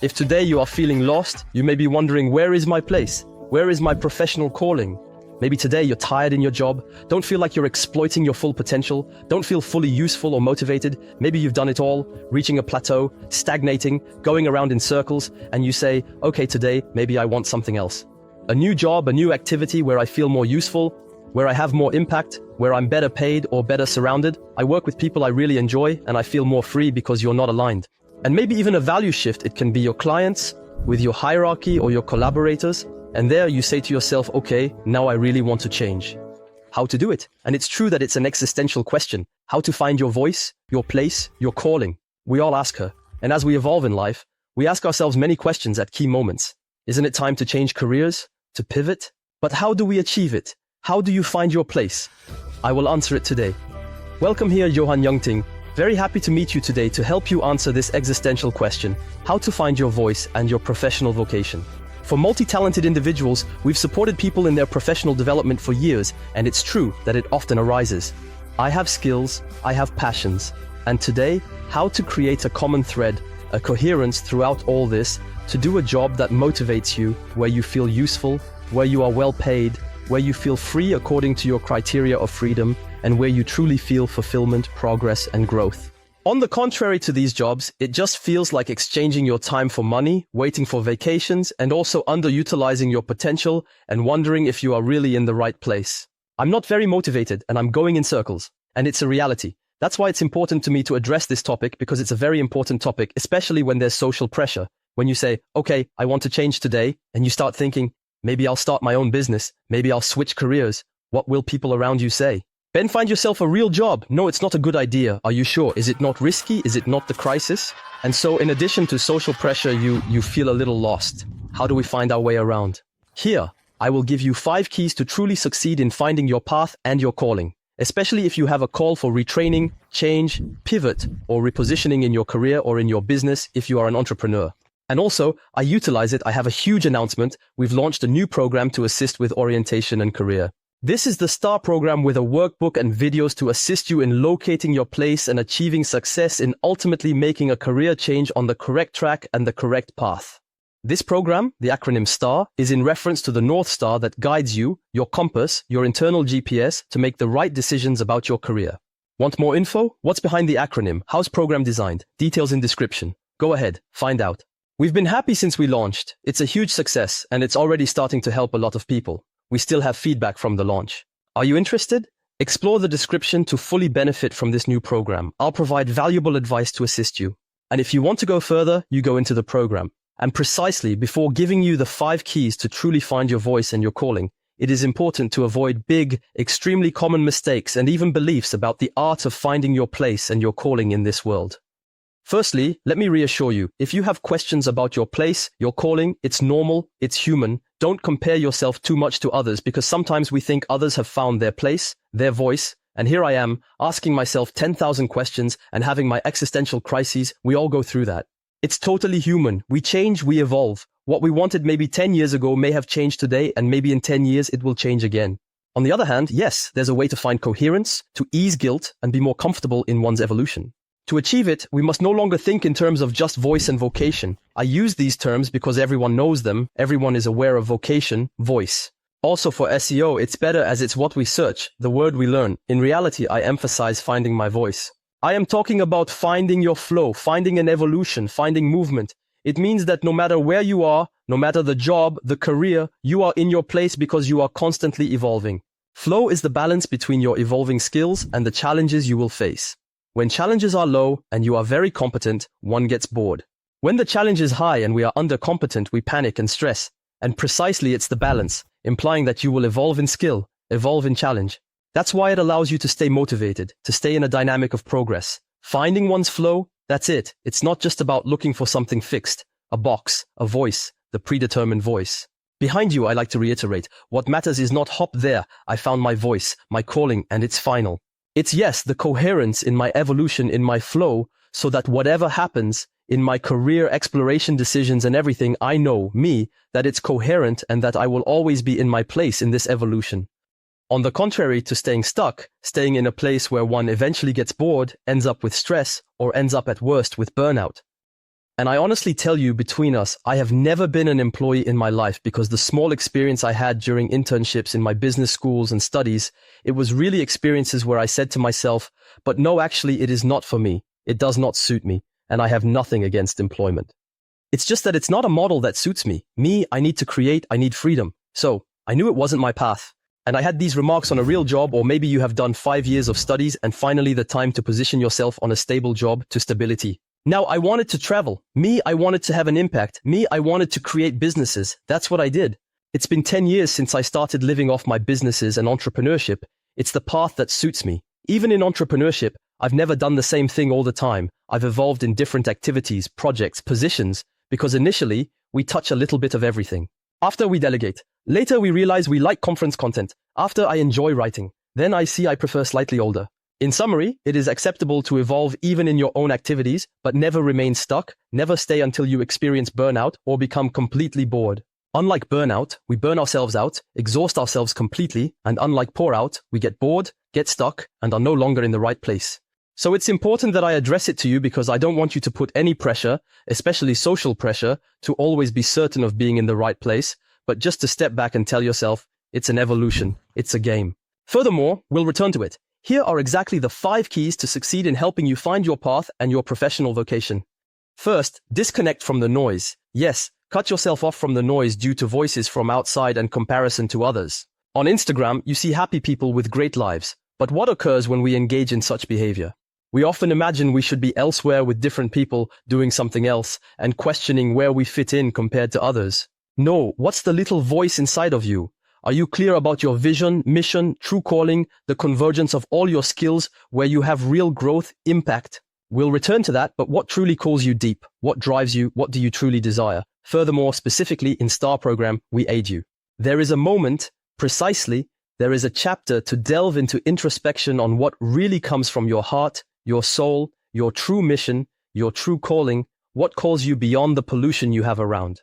If today you are feeling lost, you may be wondering, where is my place? Where is my professional calling? Maybe today you're tired in your job, don't feel like you're exploiting your full potential, don't feel fully useful or motivated. Maybe you've done it all, reaching a plateau, stagnating, going around in circles, and you say, okay, today, maybe I want something else. A new job, a new activity where I feel more useful, where I have more impact, where I'm better paid or better surrounded. I work with people I really enjoy and I feel more free because you're not aligned. And maybe even a value shift. It can be your clients, with your hierarchy or your collaborators. And there you say to yourself, okay, now I really want to change. How to do it? And it's true that it's an existential question. How to find your voice, your place, your calling. We all ask her. And as we evolve in life, we ask ourselves many questions at key moments. Isn't it time to change careers? To pivot? But how do we achieve it? How do you find your place? I will answer it today. Welcome here, Johan Youngting. Very happy to meet you today to help you answer this existential question. How to find your voice and your professional vocation. For multi-talented individuals, we've supported people in their professional development for years, and it's true that it often arises. I have skills, I have passions, and today, how to create a common thread, a coherence throughout all this, to do a job that motivates you, where you feel useful, where you are well paid, where you feel free according to your criteria of freedom, and where you truly feel fulfillment, progress, and growth. On the contrary to these jobs, it just feels like exchanging your time for money, waiting for vacations, and also underutilizing your potential and wondering if you are really in the right place. I'm not very motivated and I'm going in circles. And it's a reality. That's why it's important to me to address this topic, because it's a very important topic, especially when there's social pressure. When you say, okay, I want to change today, and you start thinking, maybe I'll start my own business, maybe I'll switch careers. What will people around you say? Ben, find yourself a real job. No, it's not a good idea. Are you sure? Is it not risky? Is it not the crisis? And so in addition to social pressure, you feel a little lost. How do we find our way around? Here, I will give you 5 keys to truly succeed in finding your path and your calling, especially if you have a call for retraining, change, pivot, or repositioning in your career or in your business if you are an entrepreneur. And also, I utilize it. I have a huge announcement. We've launched a new program to assist with orientation and career. This is the STAR program with a workbook and videos to assist you in locating your place and achieving success in ultimately making a career change on the correct track and the correct path. This program, the acronym STAR, is in reference to the North Star that guides you, your compass, your internal GPS, to make the right decisions about your career. Want more info? What's behind the acronym? How's program designed? Details in description. Go ahead, find out. We've been happy since we launched. It's a huge success and it's already starting to help a lot of people. We still have feedback from the launch. Are you interested? Explore the description to fully benefit from this new program. I'll provide valuable advice to assist you. And if you want to go further, you go into the program. And precisely before giving you the 5 keys to truly find your voice and your calling, it is important to avoid big, extremely common mistakes and even beliefs about the art of finding your place and your calling in this world. Firstly, let me reassure you, if you have questions about your place, your calling, it's normal, it's human. Don't compare yourself too much to others, because sometimes we think others have found their place, their voice, and here I am, asking myself 10,000 questions and having my existential crises. We all go through that. It's totally human. We change, we evolve. What we wanted maybe 10 years ago may have changed today, and maybe in 10 years it will change again. On the other hand, yes, there's a way to find coherence, to ease guilt, and be more comfortable in one's evolution. To achieve it, we must no longer think in terms of just voice and vocation. I use these terms because everyone knows them, everyone is aware of vocation, voice. Also for SEO, it's better as it's what we search, the word we learn. In reality, I emphasize finding my voice. I am talking about finding your flow, finding an evolution, finding movement. It means that no matter where you are, no matter the job, the career, you are in your place because you are constantly evolving. Flow is the balance between your evolving skills and the challenges you will face. When challenges are low and you are very competent, one gets bored. When the challenge is high and we are undercompetent, we panic and stress. And precisely it's the balance, implying that you will evolve in skill, evolve in challenge. That's why it allows you to stay motivated, to stay in a dynamic of progress. Finding one's flow, that's it. It's not just about looking for something fixed, a box, a voice, the predetermined voice. Behind you, I like to reiterate, what matters is not hop there, I found my voice, my calling, and it's final. It's yes, the coherence in my evolution, in my flow, so that whatever happens in my career exploration decisions and everything, I know, me, that it's coherent and that I will always be in my place in this evolution. On the contrary to staying stuck, staying in a place where one eventually gets bored, ends up with stress, or ends up at worst with burnout. And I honestly tell you, between us, I have never been an employee in my life because the small experience I had during internships in my business schools and studies, it was really experiences where I said to myself, but no, actually, it is not for me. It does not suit me, and I have nothing against employment. It's just that it's not a model that suits me. Me, I need to create, I need freedom. So, I knew it wasn't my path. And I had these remarks on a real job, or maybe you have done 5 years of studies and finally the time to position yourself on a stable job to stability. Now, I wanted to travel. Me, I wanted to have an impact. Me, I wanted to create businesses. That's what I did. It's been 10 years since I started living off my businesses and entrepreneurship. It's the path that suits me. Even in entrepreneurship, I've never done the same thing all the time. I've evolved in different activities, projects, positions, because initially, we touch a little bit of everything. After we delegate. Later, we realize we like conference content. After, I enjoy writing. Then I see I prefer slightly older. In summary, it is acceptable to evolve even in your own activities, but never remain stuck, never stay until you experience burnout or become completely bored. Unlike burnout, we burn ourselves out, exhaust ourselves completely, and unlike pour out, we get bored, get stuck, and are no longer in the right place. So it's important that I address it to you because I don't want you to put any pressure, especially social pressure, to always be certain of being in the right place, but just to step back and tell yourself, it's an evolution, it's a game. Furthermore, we'll return to it. Here are exactly the 5 keys to succeed in helping you find your path and your professional vocation. First, disconnect from the noise. Yes, cut yourself off from the noise due to voices from outside and comparison to others. On Instagram, you see happy people with great lives. But what occurs when we engage in such behavior? We often imagine we should be elsewhere with different people doing something else and questioning where we fit in compared to others. No, what's the little voice inside of you? Are you clear about your vision, mission, true calling, the convergence of all your skills where you have real growth, impact? We'll return to that, but what truly calls you deep? What drives you? What do you truly desire? Furthermore, specifically in STAR program, we aid you. There is a moment, precisely, there is a chapter to delve into introspection on what really comes from your heart, your soul, your true mission, your true calling, what calls you beyond the pollution you have around.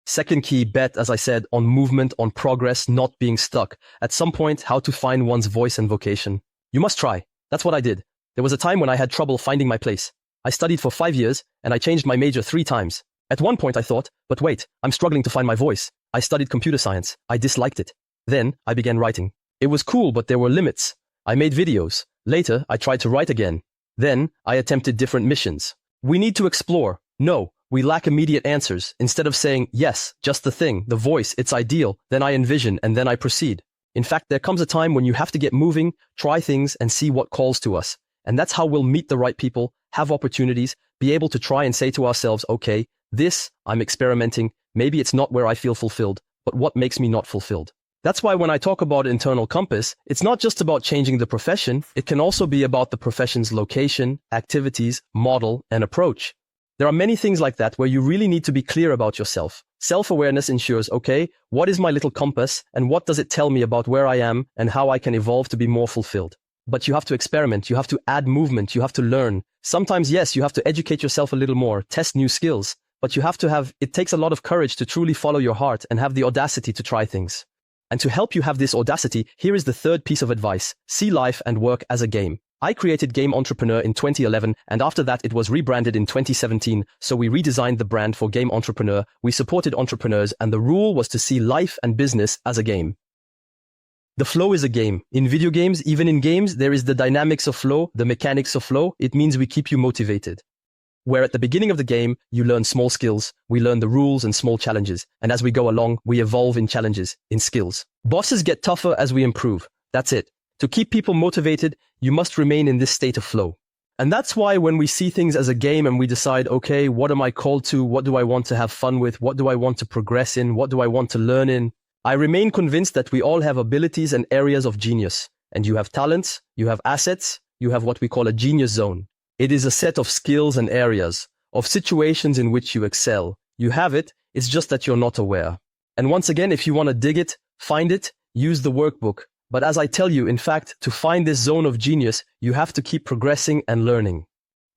Second key, bet, as I said, on movement, on progress, not being stuck. At some point, how to find one's voice and vocation. You must try. That's what I did. There was a time when I had trouble finding my place. I studied for 5 years, and I changed my major 3 times. At one point I thought, but wait, I'm struggling to find my voice. I studied computer science. I disliked it. Then, I began writing. It was cool, but there were limits. I made videos. Later, I tried to write again. Then, I attempted different missions. We need to explore. No. We lack immediate answers. Instead of saying, yes, just the thing, the voice, it's ideal, then I envision and then I proceed. In fact, there comes a time when you have to get moving, try things, and see what calls to us. And that's how we'll meet the right people, have opportunities, be able to try and say to ourselves, okay, this, I'm experimenting, maybe it's not where I feel fulfilled, but what makes me not fulfilled? That's why when I talk about internal compass, it's not just about changing the profession, it can also be about the profession's location, activities, model, and approach. There are many things like that where you really need to be clear about yourself. Self-awareness ensures, okay, what is my little compass and what does it tell me about where I am and how I can evolve to be more fulfilled? But you have to experiment, you have to add movement, you have to learn. Sometimes, yes, you have to educate yourself a little more, test new skills, but it takes a lot of courage to truly follow your heart and have the audacity to try things. And to help you have this audacity, here is the 3rd piece of advice. See life and work as a game. I created Game Entrepreneur in 2011, and after that it was rebranded in 2017, so we redesigned the brand for Game Entrepreneur, we supported entrepreneurs, and the rule was to see life and business as a game. The flow is a game. In video games, even in games, there is the dynamics of flow, the mechanics of flow. It means we keep you motivated. Where at the beginning of the game, you learn small skills, we learn the rules and small challenges, and as we go along, we evolve in challenges, in skills. Bosses get tougher as we improve. That's it. To keep people motivated, you must remain in this state of flow. And that's why when we see things as a game and we decide, okay, what am I called to? What do I want to have fun with? What do I want to progress in? What do I want to learn in? I remain convinced that we all have abilities and areas of genius. And you have talents, you have assets, you have what we call a genius zone. It is a set of skills and areas, of situations in which you excel. You have it, it's just that you're not aware. And once again, if you want to dig it, find it, use the workbook. But as I tell you, in fact, to find this zone of genius, you have to keep progressing and learning.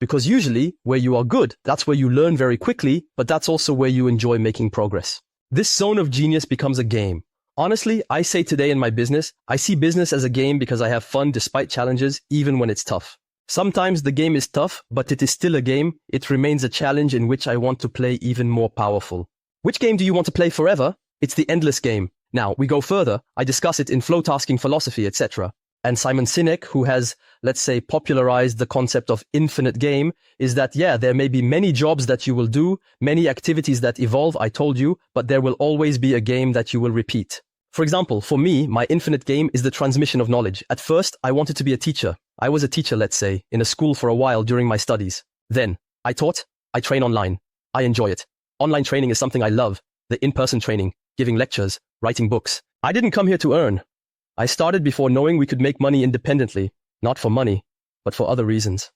Because usually, where you are good, that's where you learn very quickly, but that's also where you enjoy making progress. This zone of genius becomes a game. Honestly, I say today in my business, I see business as a game because I have fun despite challenges, even when it's tough. Sometimes the game is tough, but it is still a game. It remains a challenge in which I want to play even more powerful. Which game do you want to play forever? It's the endless game. Now, we go further. I discuss it in flow tasking philosophy, etc. And Simon Sinek, who has, let's say, popularized the concept of infinite game, is that, yeah, there may be many jobs that you will do, many activities that evolve, I told you, but there will always be a game that you will repeat. For example, for me, my infinite game is the transmission of knowledge. At first, I wanted to be a teacher. I was a teacher, let's say, in a school for a while during my studies. Then, I taught, I train online. I enjoy it. Online training is something I love. The in-person training, giving lectures, writing books. I didn't come here to earn. I started before knowing we could make money independently, not for money, but for other reasons.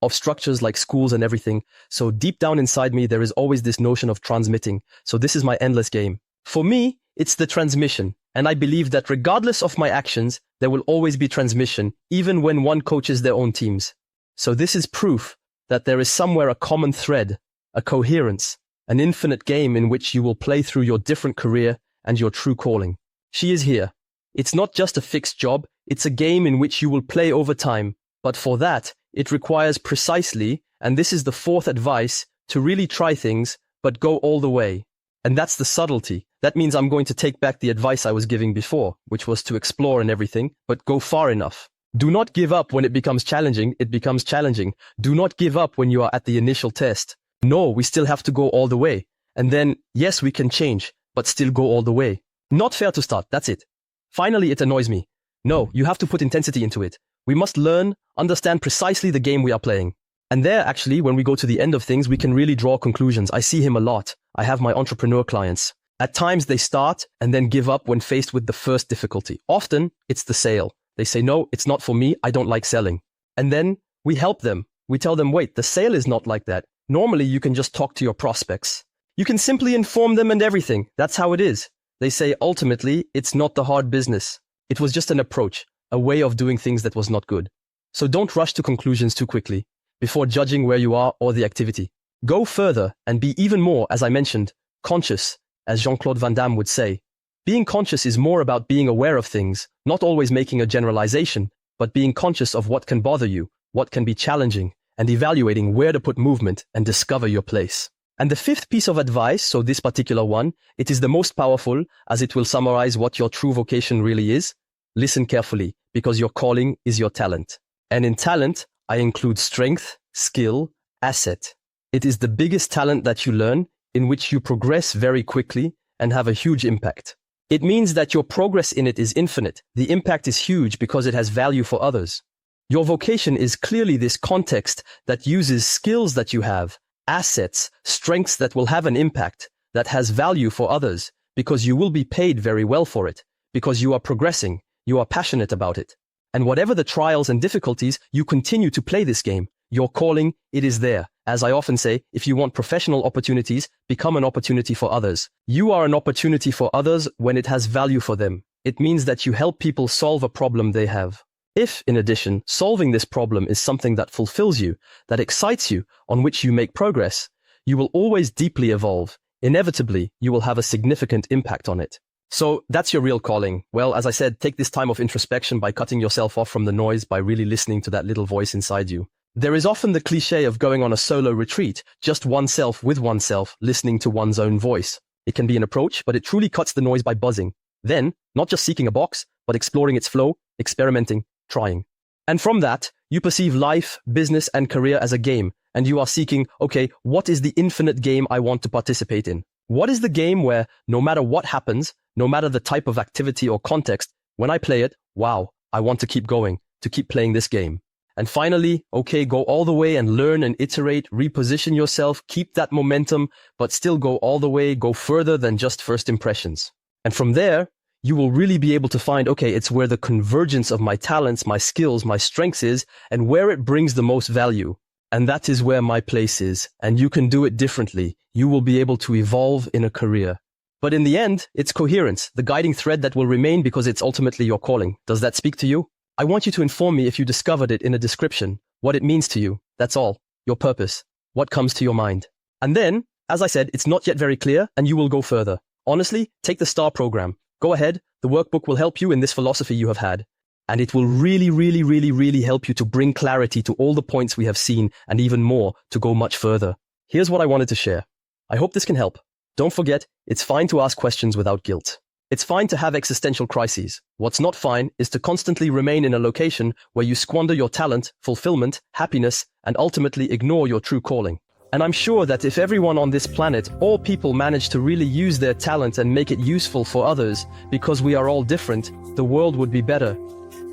Of structures like schools and everything, so deep down inside me there is always this notion of transmitting, so this is my endless game. For me, it's the transmission, and I believe that regardless of my actions, there will always be transmission, even when one coaches their own teams. So this is proof that there is somewhere a common thread, a coherence, an infinite game in which you will play through your different career and your true calling. She is here. It's not just a fixed job, it's a game in which you will play over time. But for that, it requires precisely, and this is the fourth advice, to really try things, but go all the way. And that's the subtlety. That means I'm going to take back the advice I was giving before, which was to explore and everything, but go far enough. Do not give up when it becomes challenging, it becomes challenging. Do not give up when you are at the initial test. No, we still have to go all the way. And then, yes, we can change, but still go all the way. Not fair to start, that's it. Finally, it annoys me. No, you have to put intensity into it. We must learn, understand precisely the game we are playing. And there, actually, when we go to the end of things, we can really draw conclusions. I see him a lot. I have my entrepreneur clients. At times, they start and then give up when faced with the first difficulty. Often, it's the sale. They say, no, it's not for me. I don't like selling. And then we help them. We tell them, wait, the sale is not like that. Normally, you can just talk to your prospects. You can simply inform them and everything. That's how it is. They say, ultimately, it's not the hard business. It was just an approach, a way of doing things that was not good. So don't rush to conclusions too quickly before judging where you are or the activity. Go further and be even more, as I mentioned, conscious, as Jean-Claude Van Damme would say. Being conscious is more about being aware of things, not always making a generalization, but being conscious of what can bother you, what can be challenging, and evaluating where to put movement and discover your place. And the fifth piece of advice, so this particular one, it is the most powerful as it will summarize what your true vocation really is. Listen carefully, because your calling is your talent. And in talent, I include strength, skill, asset. It is the biggest talent that you learn, in which you progress very quickly and have a huge impact. It means that your progress in it is infinite. The impact is huge because it has value for others. Your vocation is clearly this context that uses skills that you have, assets, strengths that will have an impact, that has value for others, because you will be paid very well for it, because you are progressing, you are passionate about it. And whatever the trials and difficulties, you continue to play this game. Your calling, it is there. As I often say, if you want professional opportunities, become an opportunity for others. You are an opportunity for others when it has value for them. It means that you help people solve a problem they have. If, in addition, solving this problem is something that fulfills you, that excites you, on which you make progress, you will always deeply evolve. Inevitably, you will have a significant impact on it. So that's your real calling. Well, as I said, take this time of introspection by cutting yourself off from the noise, by really listening to that little voice inside you. There is often the cliché of going on a solo retreat, just oneself with oneself, listening to one's own voice. It can be an approach, but it truly cuts the noise by buzzing. Then, not just seeking a box, but exploring its flow, experimenting, trying. And from that, you perceive life, business, and career as a game, and you are seeking, okay, what is the infinite game I want to participate in? What is the game where, no matter what happens, no matter the type of activity or context, when I play it, wow, I want to keep going, to keep playing this game. And finally, okay, go all the way and learn and iterate, reposition yourself, keep that momentum, but still go all the way, go further than just first impressions. And from there, you will really be able to find, okay, it's where the convergence of my talents, my skills, my strengths is, and where it brings the most value. And that is where my place is. And you can do it differently. You will be able to evolve in a career. But in the end, it's coherence, the guiding thread that will remain because it's ultimately your calling. Does that speak to you? I want you to inform me if you discovered it in a description, what it means to you. That's all. Your purpose. What comes to your mind. And then, as I said, it's not yet very clear and you will go further. Honestly, take the STAR program. Go ahead. The workbook will help you in this philosophy you have had. And it will really help you to bring clarity to all the points we have seen and even more to go much further. Here's what I wanted to share. I hope this can help. Don't forget, it's fine to ask questions without guilt. It's fine to have existential crises. What's not fine is to constantly remain in a location where you squander your talent, fulfillment, happiness, and ultimately ignore your true calling. And I'm sure that if everyone on this planet, all people, manage to really use their talent and make it useful for others, because we are all different, the world would be better.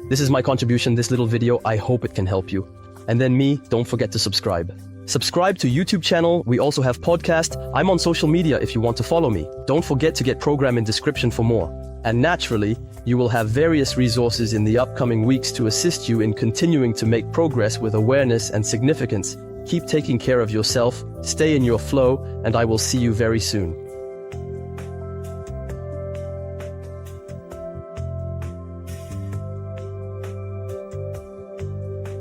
This is my contribution, this little video. I hope it can help you. And then me, don't forget to subscribe. Subscribe to YouTube channel. We also have podcast. I'm on social media if you want to follow me. Don't forget to get program in description for more. And naturally, you will have various resources in the upcoming weeks to assist you in continuing to make progress with awareness and significance. Keep taking care of yourself, stay in your flow, and I will see you very soon.